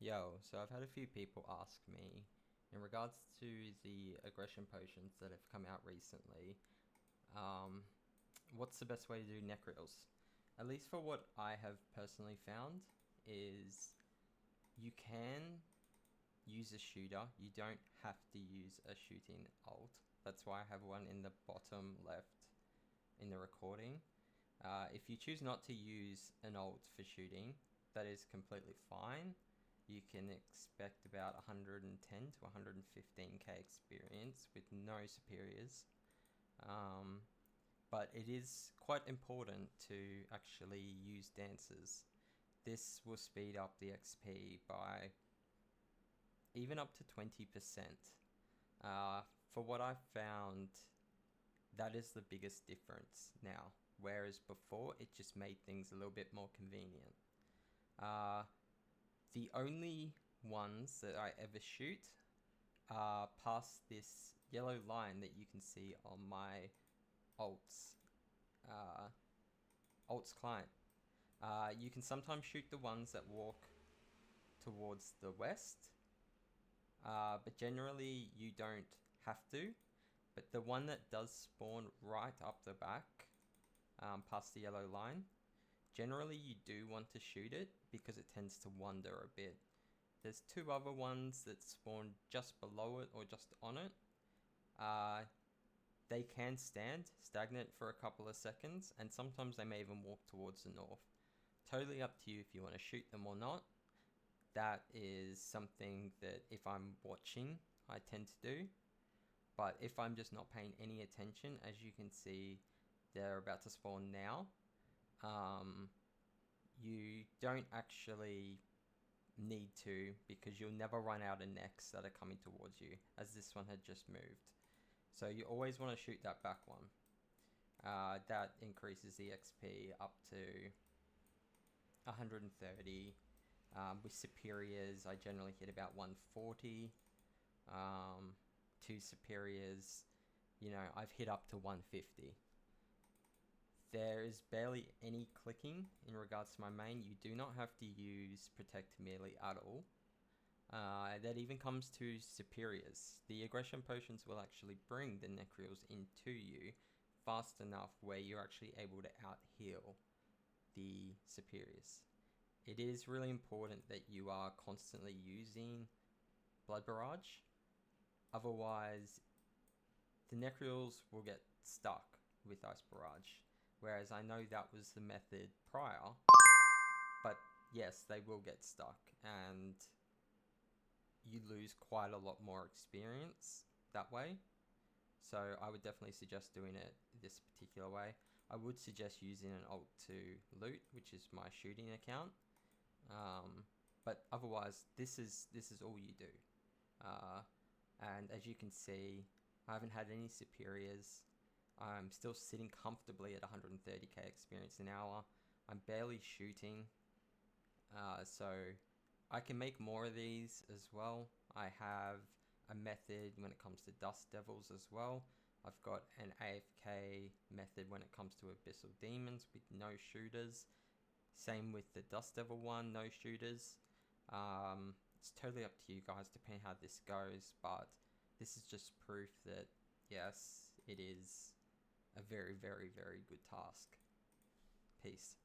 Yo, so I've had a few people ask me in regards to the aggression potions that have come out recently, um, what's the best way to do Nechryaels? At least for what I have personally found is you can use a shooter. You don't have to use a shooting ult. That's why I have one in the bottom left in the recording. If you choose not to use an ult for shooting, that is completely fine. You can expect about 110 to 115k experience with no superiors. But it is quite important to actually use dances. This will speed up the XP by even up to 20%. For what I've found, that is the biggest difference now. Whereas before, it just made things a little bit more convenient. The only ones that I ever shoot are past this yellow line that you can see on my alts client. You can sometimes shoot the ones that walk towards the west, but generally you don't have to. But the one that does spawn right up the back, past the yellow line, generally you do want to shoot it because it tends to wander a bit. There's two other ones that spawn just below it or just on it. They can stand stagnant for a couple of seconds, and sometimes they may even walk towards the north. Totally up to you if you want to shoot them or not. That is something that if I'm watching, I tend to do. But if I'm just not paying any attention, as you can see, they're about to spawn now. You don't actually need to, because you'll never run out of necks that are coming towards you, as this one had just moved. So you always want to shoot that back one. That increases the XP up to 130. With superiors, I generally hit about 140. Two superiors, I've hit up to 150. There is barely any clicking in regards to my main. You do not have to use Protect Merely at all. That even comes to superiors. The aggression potions will actually bring the Nechryaels into you fast enough where you're actually able to out-heal the superiors. It is really important that you are constantly using Blood Barrage. Otherwise, the Nechryaels will get stuck with Ice Barrage. Whereas I know that was the method prior. But yes, they will get stuck. And you lose quite a lot more experience that way. So I would definitely suggest doing it this particular way. I would suggest using an ult to loot, which is my shooting account. But otherwise, this is all you do. And as you can see, I haven't had any superiors. I'm still sitting comfortably at 130k experience an hour. I'm barely shooting. So I can make more of these as well. I have a method when it comes to Dust Devils as well. I've got an AFK method when it comes to Abyssal Demons with no shooters. Same with the Dust Devil one, no shooters. It's totally up to you guys depending how this goes, but this is just proof that yes, it is a very, very, very good task. Peace.